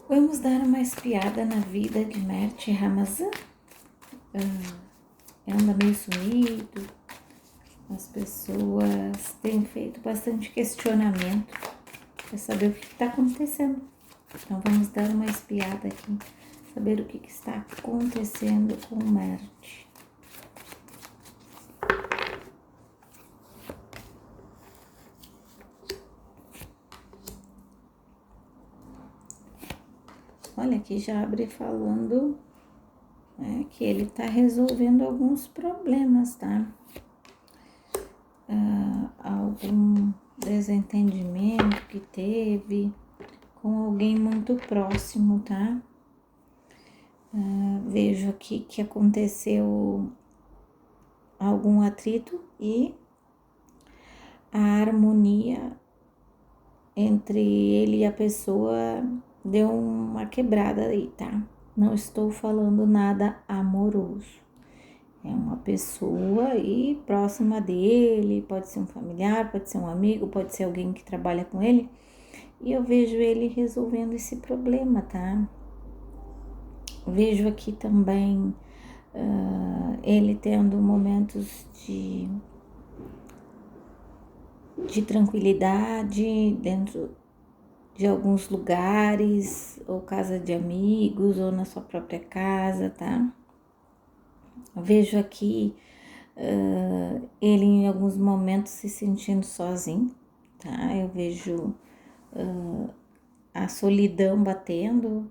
Vamos dar uma espiada na vida de Mert Ramazan. Anda meio sumido, as pessoas têm feito bastante questionamento para saber o que está acontecendo. Então vamos dar uma espiada aqui, saber o que está acontecendo com o Mert. Olha, aqui já abre falando que ele está resolvendo alguns problemas, tá? Algum desentendimento que teve com alguém muito próximo, tá? Vejo aqui que aconteceu algum atrito e a harmonia entre ele e a pessoa deu uma quebrada aí, tá? Não estou falando nada amoroso. É uma pessoa aí próxima dele, pode ser um familiar, pode ser um amigo, pode ser alguém que trabalha com ele. E eu vejo ele resolvendo esse problema, tá? Vejo aqui também ele tendo momentos de tranquilidade dentro de alguns lugares, ou casa de amigos, ou na sua própria casa, tá? Eu vejo aqui ele em alguns momentos se sentindo sozinho, tá? Eu vejo a solidão batendo,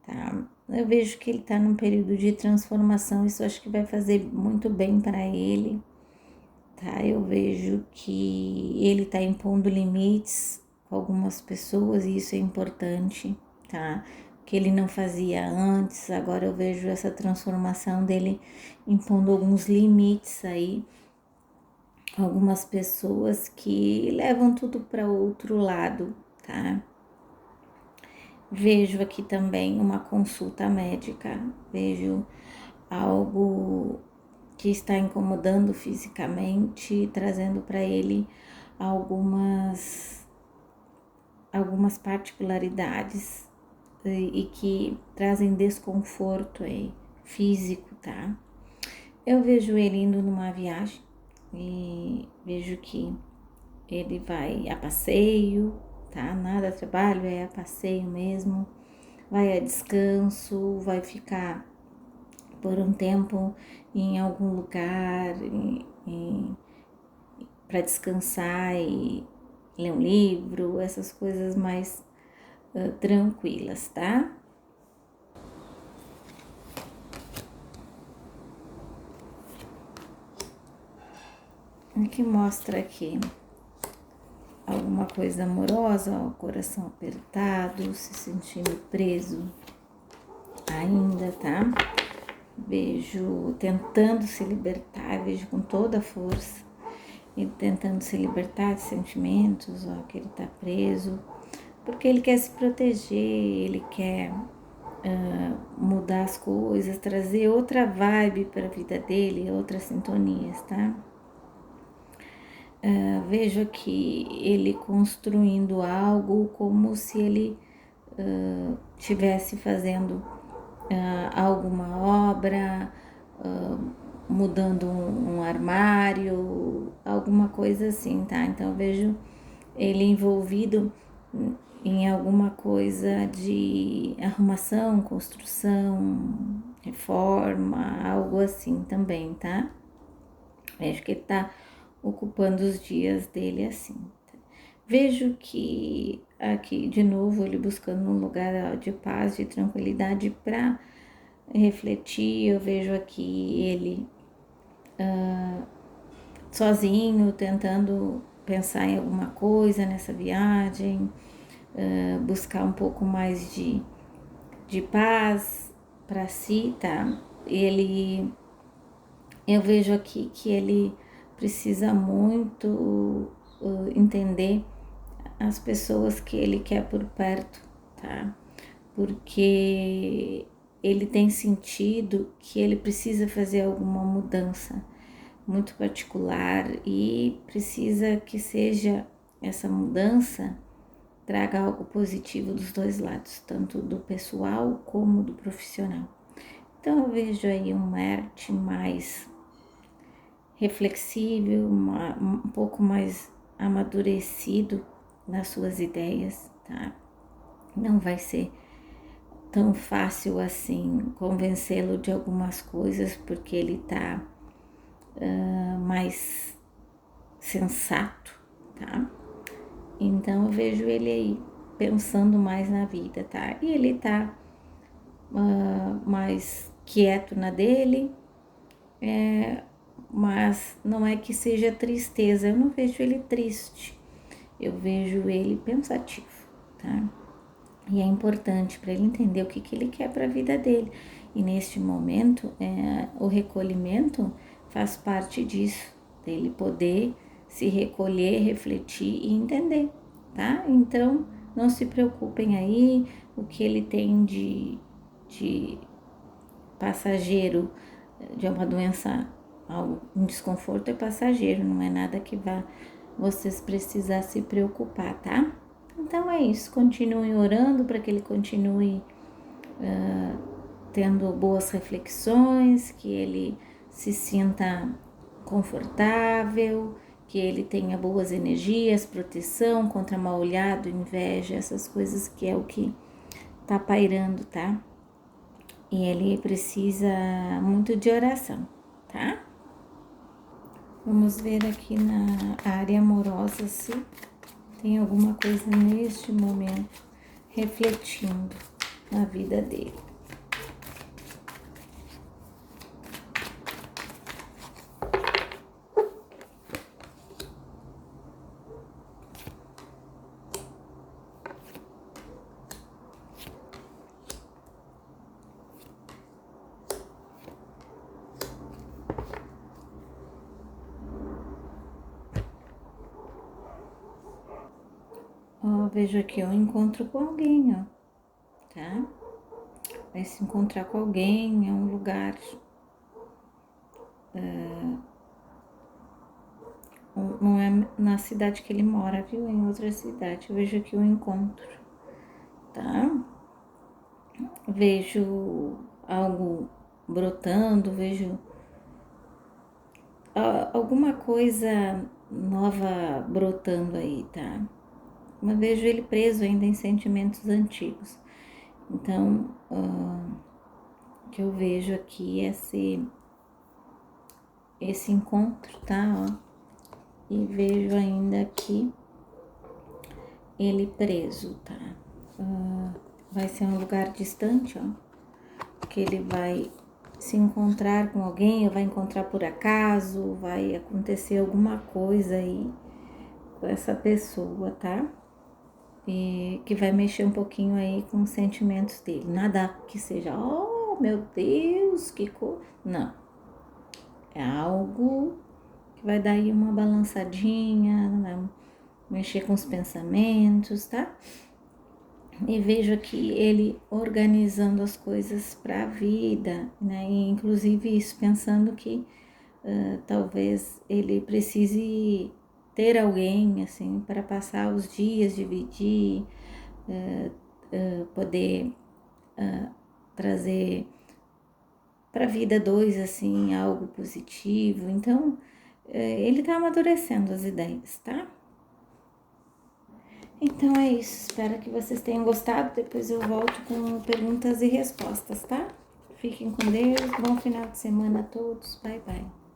tá? Eu vejo que ele tá num período de transformação, isso eu acho que vai fazer muito bem para ele, tá? Eu vejo que ele tá impondo limites com algumas pessoas e isso é importante, tá? Que ele não fazia antes, agora eu vejo essa transformação dele impondo alguns limites aí, algumas pessoas que levam tudo para outro lado, tá? Vejo aqui também uma consulta médica, vejo algo que está incomodando fisicamente, trazendo para ele algumas particularidades e que trazem desconforto aí, físico, tá? Eu vejo ele indo numa viagem e vejo que ele vai a passeio, tá? Nada a trabalho, é a passeio mesmo. Vai a descanso, vai ficar por um tempo em algum lugar para descansar e ler um livro, essas coisas mais tranquilas, tá? Aqui mostra aqui alguma coisa amorosa, ó, coração apertado, se sentindo preso ainda, tá? Vejo tentando se libertar, vejo com toda a força, ele tentando se libertar de sentimentos, ó, que ele tá preso, porque ele quer se proteger, ele quer mudar as coisas, trazer outra vibe para a vida dele, outras sintonias, tá? Vejo aqui ele construindo algo como se ele estivesse fazendo alguma obra, mudando um armário, alguma coisa assim, tá? Então eu vejo ele envolvido em alguma coisa de arrumação, construção, reforma, algo assim também, tá? Vejo que ele tá ocupando os dias dele assim. Vejo que aqui de novo ele buscando um lugar de paz, de tranquilidade para refletir. Eu vejo aqui ele sozinho, tentando pensar em alguma coisa nessa viagem, buscar um pouco mais de paz para si, tá? Eu vejo aqui que ele precisa muito entender as pessoas que ele quer por perto, tá? Porque ele tem sentido que ele precisa fazer alguma mudança muito particular e precisa que seja essa mudança traga algo positivo dos dois lados, tanto do pessoal como do profissional. Então eu vejo aí um Marte mais reflexível, um pouco mais amadurecido nas suas ideias, tá? Não vai ser tão fácil assim convencê-lo de algumas coisas, porque ele tá mais sensato, tá? Então eu vejo ele aí pensando mais na vida, tá? E ele tá mais quieto na dele, mas não é que seja tristeza, eu não vejo ele triste, eu vejo ele pensativo, tá? E é importante para ele entender o que ele quer para a vida dele. E neste momento, o recolhimento faz parte disso, dele poder se recolher, refletir e entender, tá? Então, não se preocupem aí, o que ele tem de passageiro, de uma doença, um desconforto é passageiro, não é nada que vá vocês precisar se preocupar, tá? Então é isso, continuem orando para que ele continue tendo boas reflexões, que ele se sinta confortável, que ele tenha boas energias, proteção contra mal olhado, inveja, essas coisas que é o que tá pairando, tá? E ele precisa muito de oração, tá? Vamos ver aqui na área amorosa se tem alguma coisa neste momento refletindo na vida dele. Ó, vejo aqui um encontro com alguém, ó, tá? Vai se encontrar com alguém em um lugar, não é na cidade que ele mora, viu? Em outra cidade. Eu vejo aqui um encontro, tá? Vejo algo brotando, vejo alguma coisa nova brotando aí, tá? Mas vejo ele preso ainda em sentimentos antigos. Então, o que eu vejo aqui é esse encontro, tá? Ó, e vejo ainda aqui ele preso, tá? Vai ser um lugar distante, ó, que ele vai se encontrar com alguém, ou vai encontrar por acaso, vai acontecer alguma coisa aí com essa pessoa, tá? E que vai mexer um pouquinho aí com os sentimentos dele. Nada que seja, oh meu Deus, que coisa. Não. É algo que vai dar aí uma balançadinha, vai mexer com os pensamentos, tá? E vejo aqui ele organizando as coisas para a vida, né? E inclusive isso, pensando que talvez ele precise ter alguém, assim, para passar os dias, dividir, poder trazer para a vida dois, assim, algo positivo. Então, ele tá amadurecendo as ideias, tá? Então é isso, espero que vocês tenham gostado. Depois eu volto com perguntas e respostas, tá? Fiquem com Deus, bom final de semana a todos, bye bye.